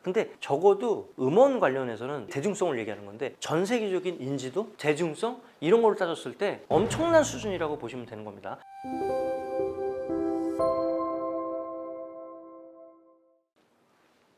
근데 적어도 음원 관련해서는 대중성을 얘기하는 건데 전 세계적인 인지도, 대중성 이런 걸 따졌을 때 엄청난 수준이라고 보시면 되는 겁니다.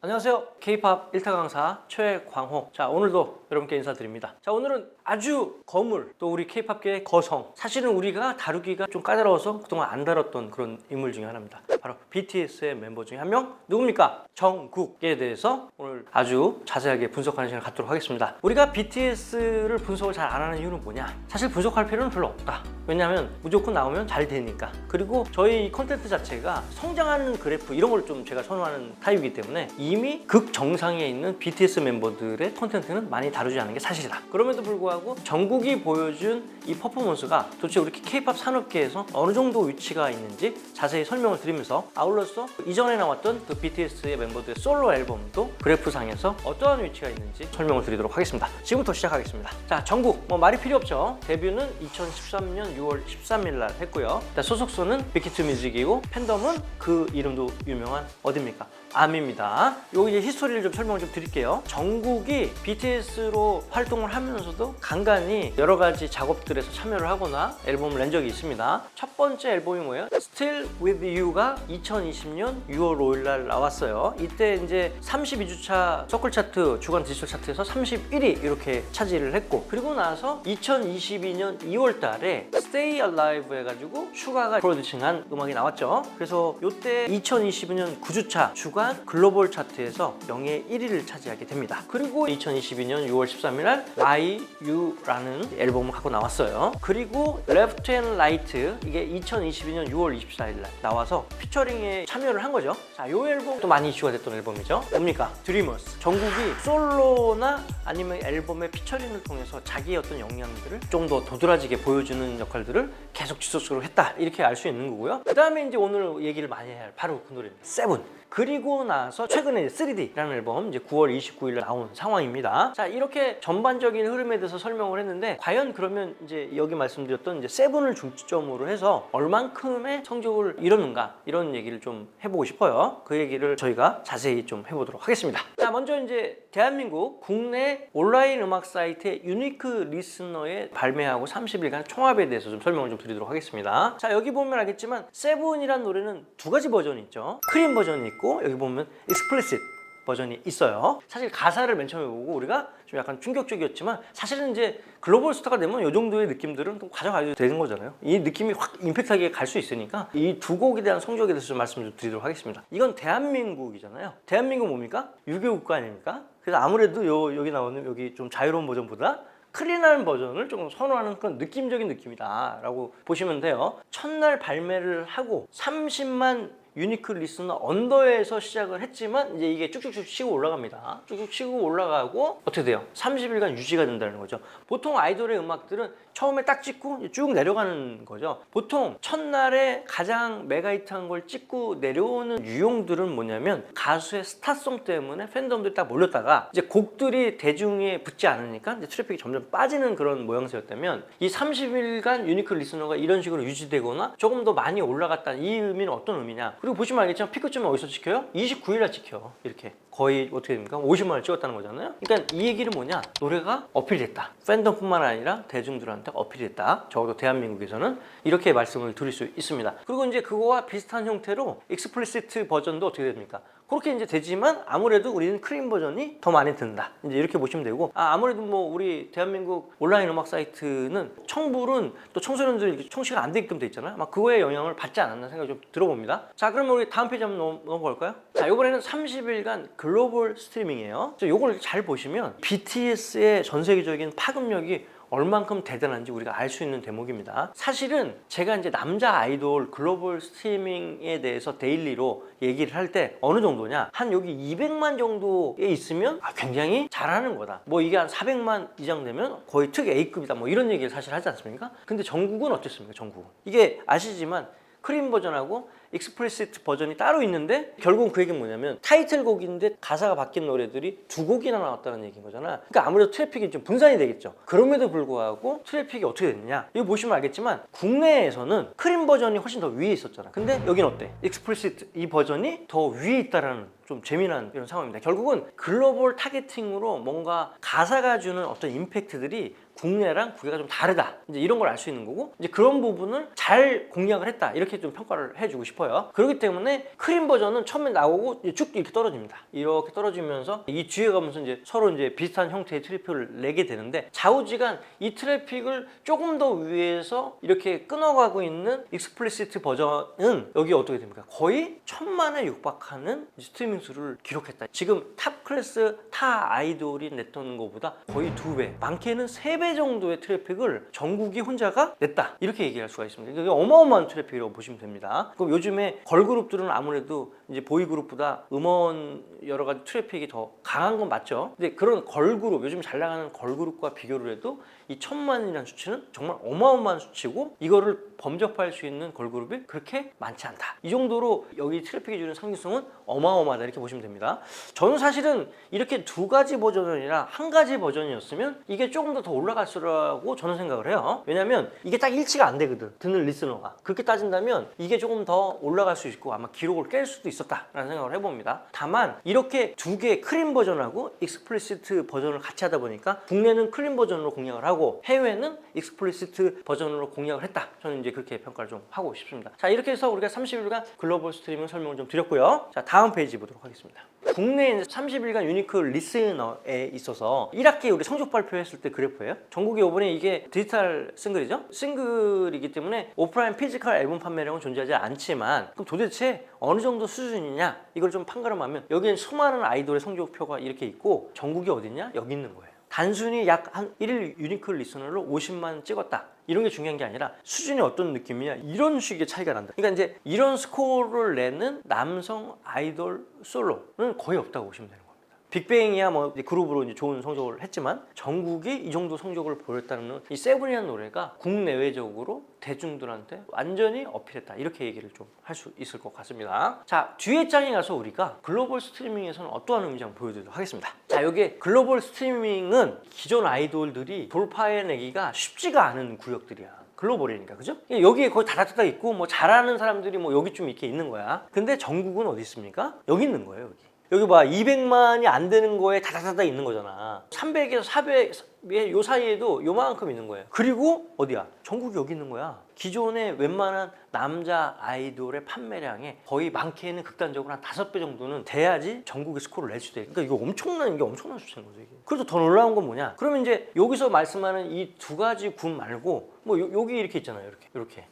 안녕하세요. K-POP 1타 강사 최광호. 자, 오늘도 여러분께 인사드립니다. 자, 오늘은 아주 거물, 또 우리 K-POP계의 거성. 사실은 우리가 다루기가 좀 까다로워서 그동안 안 다뤘던 그런 인물 중에 하나입니다. 바로 BTS의 멤버 중에 한 명, 누굽니까? 정국에 대해서 오늘 아주 자세하게 분석하는 시간을 갖도록 하겠습니다. 우리가 BTS를 분석을 잘 안 하는 이유는 뭐냐? 사실 분석할 필요는 별로 없다. 왜냐하면 무조건 나오면 잘 되니까. 그리고 저희 콘텐츠 자체가 성장하는 그래프 이런 걸 좀 제가 선호하는 타입이기 때문에 이미 극정상에 있는 BTS 멤버들의 콘텐츠는 많이 다루지 않은 게 사실이다. 그럼에도 불구하고 정국이 보여준 이 퍼포먼스가 도대체 우리 K-POP 산업계에서 어느 정도 위치가 있는지 자세히 설명을 드리면서 아울러서 이전에 나왔던 그 BTS의 멤버들의 솔로 앨범도 그래프상에서 어떠한 위치가 있는지 설명을 드리도록 하겠습니다. 지금부터 시작하겠습니다. 자, 정국 말이 필요 없죠. 데뷔는 2013년 6월 13일 날 했고요. 소속소는 빅히트 뮤직이고 팬덤은 그 이름도 유명한 어딥니까? 암입니다. 요 이제 히스토리를 좀 설명을 좀 드릴게요. 정국이 BTS로 활동을 하면서도 간간히 여러 가지 작업들에서 참여를 하거나 앨범을 낸 적이 있습니다. 첫 번째 앨범이 뭐예요? Still With You가 2020년 6월 5일 날 나왔어요. 이때 이제 32주차 서클 차트 주간 디지털 차트에서 31위 이렇게 차지를 했고, 그리고 나서 2022년 2월 달에 Stay Alive 해가지고 슈가가 프로듀싱한 음악이 나왔죠. 그래서 이때 2022년 9주차 주간 글로벌 차트에서 영예 1위를 차지하게 됩니다. 그리고 2022년 6월 13일 날 Lie You라는 앨범을 갖고 나왔어요. 그리고 Left and Right 이게 2022년 6월 24일 날 나와서 피처링에 참여를 한 거죠. 자, 이 앨범도 많이 이슈가 됐던 앨범이죠. 뭡니까? Dreamers. 정국이 솔로나 아니면 앨범의 피처링을 통해서 자기의 어떤 역량들을 좀 더 도드라지게 보여주는 역할들을 계속 지속적으로 했다, 이렇게 알 수 있는 거고요. 그 다음에 이제 오늘 얘기를 많이 해야 할 바로 그 노래입니다. 세븐. 그리고 나서 최근에 3D라는 앨범 이제 9월 29일 날 나온 상황입니다. 자, 이렇게 전반적인 흐름에 대해서 설명을 했는데, 과연 그러면 이제 여기 말씀드렸던 이제 세븐을 중점으로 해서 얼만큼의 성적을 이뤘는가, 이런 얘기를 좀 해보고 싶어요. 그 얘기를 저희가 자세히 좀 해보도록 하겠습니다. 자, 먼저 이제 대한민국 국내 온라인 음악 사이트의 유니크 리스너에 발매하고 30일간 총합에 대해서 좀 설명을 좀 드리도록 하겠습니다. 자, 여기 보면 알겠지만 세븐이란 노래는 두 가지 버전이 있죠. 크림 버전이 있고, 여기 보면 explicit 버전이 있어요. 사실 가사를 맨 처음에 보고 우리가 좀 약간 충격적이었지만, 사실은 이제 글로벌 스타가 되면 이 정도의 느낌들은 좀 가져가야 되는 거잖아요. 이 느낌이 확 임팩트하게 갈 수 있으니까 이 두 곡에 대한 성적에 대해서 좀 말씀을 좀 드리도록 하겠습니다. 이건 대한민국이잖아요. 대한민국 뭡니까? 유교 국가 아닙니까? 그래서 아무래도 여기 나오는 여기 좀 자유로운 버전보다 클린한 버전을 조금 선호하는 그런 느낌적인 느낌이다 라고 보시면 돼요. 첫날 발매를 하고 30만 유니크 리스너 언더에서 시작을 했지만 이제 이게 쭉쭉쭉 치고 올라갑니다. 쭉쭉 치고 올라가고 어떻게 돼요? 30일간 유지가 된다는 거죠. 보통 아이돌의 음악들은 처음에 딱 찍고 쭉 내려가는 거죠. 보통 첫날에 가장 메가히트한 걸 찍고 내려오는 유형들은 뭐냐면, 가수의 스타성 때문에 팬덤들이 딱 몰렸다가 이제 곡들이 대중에 붙지 않으니까 이제 트래픽이 점점 빠지는 그런 모양새였다면, 이 30일간 유니크 리스너가 이런 식으로 유지되거나 조금 더 많이 올라갔다는 이 의미는 어떤 의미냐. 그리고 보시면 알겠지만 피크점이 어디서 찍혀요? 29일날 찍혀. 이렇게 거의 어떻게 됩니까? 50만을 찍었다는 거잖아요. 그러니까 이 얘기는 뭐냐? 노래가 어필됐다. 팬덤뿐만 아니라 대중들한테 어필됐다. 적어도 대한민국에서는 이렇게 말씀을 드릴 수 있습니다. 그리고 이제 그거와 비슷한 형태로 익스플리시트 버전도 어떻게 됩니까? 그렇게 이제 되지만 아무래도 우리는 크림 버전이 더 많이 든다. 이제 이렇게 보시면 되고, 아무래도 뭐 우리 대한민국 온라인 음악 사이트는 청불은 또 청소년들이 청취가 안 되게끔 돼 있잖아요. 막 그거에 영향을 받지 않았나 생각이 좀 들어봅니다. 자, 그럼 우리 다음 페이지 한번 넘어갈까요? 자, 이번에는 30일간 글로벌 스트리밍이에요. 이걸 잘 보시면 BTS의 전 세계적인 파급력이 얼만큼 대단한지 우리가 알 수 있는 대목입니다. 사실은 제가 이제 남자 아이돌 글로벌 스트리밍에 대해서 데일리로 얘기를 할 때 어느 정도냐, 한 여기 200만 정도에 있으면 굉장히 잘하는 거다. 뭐 이게 한 400만 이상 되면 거의 특 A급이다. 뭐 이런 얘기를 사실 하지 않습니까? 근데 정국은 어땠습니까? 정국은 이게 아시지만 크림 버전하고 익스플리시트 버전이 따로 있는데, 결국은 그 얘기는 뭐냐면 타이틀곡인데 가사가 바뀐 노래들이 두 곡이나 나왔다는 얘기인 거잖아. 그러니까 아무래도 트래픽이 좀 분산이 되겠죠. 그럼에도 불구하고 트래픽이 어떻게 됐느냐, 이거 보시면 알겠지만 국내에서는 크림 버전이 훨씬 더 위에 있었잖아. 근데 여긴 어때? 익스플리시트 이 버전이 더 위에 있다라는 좀 재미난 이런 상황입니다. 결국은 글로벌 타겟팅으로 뭔가 가사가 주는 어떤 임팩트들이 국내랑 국외가 좀 다르다. 이제 이런 걸 알 수 있는 거고, 이제 그런 부분을 잘 공략을 했다. 이렇게 좀 평가를 해주고 싶어요. 그렇기 때문에 크림 버전은 처음에 나오고 쭉 이렇게 떨어집니다. 이렇게 떨어지면서 이 뒤에 가면서 이제 서로 이제 비슷한 형태의 트래픽을 내게 되는데, 좌우지간 이 트래픽을 조금 더 위에서 이렇게 끊어가고 있는 익스플리시트 버전은 여기 어떻게 됩니까? 거의 1000만에 육박하는 스트리밍 수를 기록했다. 지금 탑 클래스 타 아이돌이 냈던 것보다 거의 2배, 많게는 3배 정도의 트래픽을 정국이 혼자가 냈다. 이렇게 얘기할 수가 있습니다. 이게 어마어마한 트래픽이라고 보시면 됩니다. 그럼 요즘에 걸그룹들은 아무래도 이제 보이그룹보다 음원 여러 가지 트래픽이 더 강한 건 맞죠. 근데 그런 걸그룹, 요즘 잘 나가는 걸그룹과 비교를 해도 이 1000만이라는 수치는 정말 어마어마한 수치고, 이거를 범접할 수 있는 걸그룹이 그렇게 많지 않다. 이 정도로 여기 트래픽이 주는 상징성은 어마어마하다, 이렇게 보시면 됩니다. 저는 사실은 이렇게 두 가지 버전이 아니라 한 가지 버전이었으면 이게 조금 더 올라갔을 거라고 저는 생각을 해요. 왜냐면 이게 딱 일치가 안 되거든, 듣는 리스너가. 그렇게 따진다면 이게 조금 더 올라갈 수 있고 아마 기록을 깰 수도 있었다라는 생각을 해봅니다. 다만 이렇게 두 개의 크림 버전하고 익스플리시트 버전을 같이 하다 보니까 국내는 크림 버전으로 공략을 하고 해외는 익스플리시트 버전으로 공략을 했다. 저는 이제 그렇게 평가를 좀 하고 싶습니다. 자, 이렇게 해서 우리가 30일간 글로벌 스트리밍 설명을 좀 드렸고요. 자, 다음 페이지 보도록 하겠습니다. 국내 30일간 유니크 리스너에 있어서 1학기 우리 성적 발표했을 때 그래프예요. 전국이 이번에 이게 디지털 싱글이죠. 싱글이기 때문에 오프라인 피지컬 앨범 판매량은 존재하지 않지만, 그럼 도대체 어느 정도 수준이냐, 이걸 좀 판가름하면 여기엔 수많은 아이돌의 성적표가 이렇게 있고, 전국이 어딨냐? 여기 있는 거예요. 단순히 약 한 1일 유니크 리스너를 50만 찍었다, 이런 게 중요한 게 아니라 수준이 어떤 느낌이냐, 이런 식의 차이가 난다. 그러니까 이제 이런 스코어를 내는 남성 아이돌 솔로는 거의 없다고 보시면 되는 겁니다. 빅뱅이야 뭐 그룹으로 이제 좋은 성적을 했지만, 전국이 이 정도 성적을 보였다는 이 세븐이라는 노래가 국내외적으로 대중들한테 완전히 어필했다, 이렇게 얘기를 좀 할 수 있을 것 같습니다. 자, 뒤에 장에 가서 우리가 글로벌 스트리밍에서는 어떠한 의미인지 한번 보여드리도록 하겠습니다. 자, 여기 글로벌 스트리밍은 기존 아이돌들이 돌파해내기가 쉽지가 않은 구역들이야. 글로벌이니까, 그죠? 여기에 거의 다다다다 있고, 뭐 잘하는 사람들이 뭐 여기 좀 이렇게 있는 거야. 근데 전국은 어디 있습니까? 여기 있는 거예요, 여기. 여기 봐, 200만이 안 되는 거에 다다다다 있는 거잖아. 300에서 400의 요 사이에도 요만큼 있는 거예요. 그리고 어디야? 전국이 여기 있는 거야. 기존의 웬만한 남자 아이돌의 판매량에 거의 많게는 극단적으로 한 5배 정도는 돼야지 전국의 스코어를 낼 수 있대. 그러니까 이게 엄청난 수치인 거죠, 이게. 그래도 더 놀라운 건 뭐냐? 그러면 이제 여기서 말씀하는 이 두 가지 군 말고, 뭐 여기 이렇게 있잖아요, 이렇게.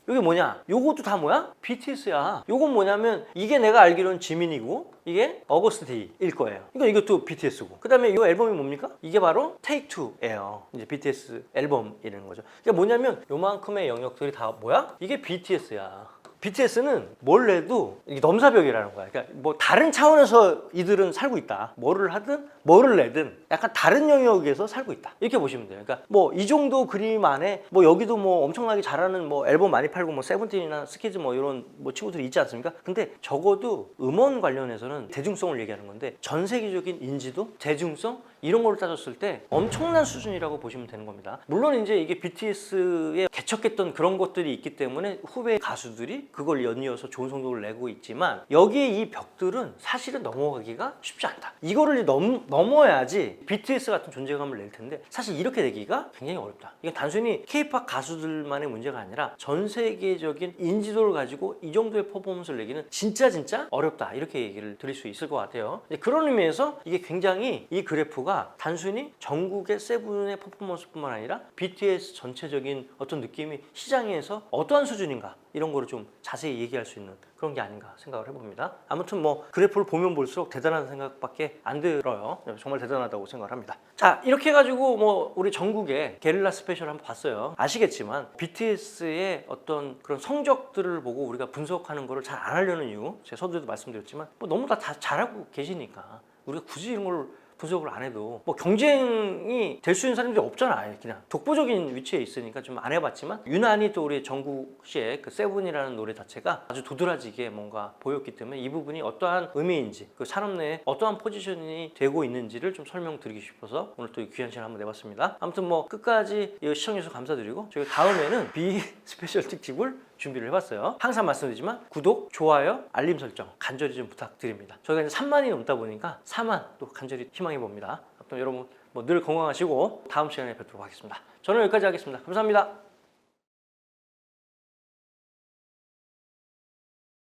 이게 뭐냐? 요것도 다 뭐야? BTS야. 요건 뭐냐면 이게 내가 알기로는 지민이고 이게 어거스트 데이일 거예요. 그러니까 이것도 BTS고. 그 다음에 이 앨범이 뭡니까? 이게 바로 Take Two예요. 이제 BTS 앨범이라는 거죠. 그러니까 뭐냐면 요만큼의 영역들이 다 뭐야? 이게 BTS야. BTS는 뭘 내도 이게 넘사벽이라는 거야. 그러니까 뭐 다른 차원에서 이들은 살고 있다. 뭐를 하든 뭐를 내든 약간 다른 영역에서 살고 있다, 이렇게 보시면 돼요. 그러니까 뭐 이 정도 그림 안에 뭐 여기도 뭐 엄청나게 잘하는 뭐 앨범 많이 팔고 뭐 세븐틴이나 스키즈 뭐 이런 뭐 친구들이 있지 않습니까? 근데 적어도 음원 관련해서는 대중성을 얘기하는 건데, 전 세계적인 인지도, 대중성 이런 걸 따졌을 때 엄청난 수준이라고 보시면 되는 겁니다. 물론 이제 이게 BTS에 개척했던 그런 것들이 있기 때문에 후배 가수들이 그걸 연이어서 좋은 성적을 내고 있지만, 여기에 이 벽들은 사실은 넘어가기가 쉽지 않다. 이거를 넘어야지 BTS 같은 존재감을 낼 텐데, 사실 이렇게 되기가 굉장히 어렵다. 이건 단순히 K-팝 가수들만의 문제가 아니라 전 세계적인 인지도를 가지고 이 정도의 퍼포먼스를 내기는 진짜 어렵다, 이렇게 얘기를 드릴 수 있을 것 같아요. 그런 의미에서 이게 굉장히 이 그래프가 단순히 전국의 세븐의 퍼포먼스뿐만 아니라 BTS 전체적인 어떤 느낌이 시장에서 어떠한 수준인가, 이런 거를 좀 자세히 얘기할 수 있는 그런 게 아닌가 생각을 해봅니다. 아무튼 뭐 그래프를 보면 볼수록 대단한 생각밖에 안 들어요. 정말 대단하다고 생각을 합니다. 자, 이렇게 해가지고 뭐 우리 전국의 게릴라 스페셜 한번 봤어요. 아시겠지만 BTS의 어떤 그런 성적들을 보고 우리가 분석하는 거를 잘 안 하려는 이유, 제 서두에도 말씀드렸지만 뭐 너무 다 잘하고 계시니까 우리가 굳이 이런 걸 분석을 안 해도 뭐 경쟁이 될 수 있는 사람들이 없잖아. 그냥 독보적인 위치에 있으니까 좀 안 해봤지만, 유난히 또 우리 정국 씨의 그 세븐이라는 노래 자체가 아주 도드라지게 뭔가 보였기 때문에 이 부분이 어떠한 의미인지, 그 산업 내에 어떠한 포지션이 되고 있는지를 좀 설명드리고 싶어서 오늘 또 귀한 시간 한번 내봤습니다. 아무튼 뭐 끝까지 시청해주셔서 감사드리고, 저희 다음에는 B 스페셜 특집을 준비를 해봤어요. 항상 말씀드리지만 구독, 좋아요, 알림 설정 간절히 좀 부탁드립니다. 저희가 이제 3만이 넘다 보니까 4만 또 간절히 희망해 봅니다. 아무튼 여러분 뭐 늘 건강하시고 다음 시간에 뵙도록 하겠습니다. 저는 여기까지 하겠습니다. 감사합니다.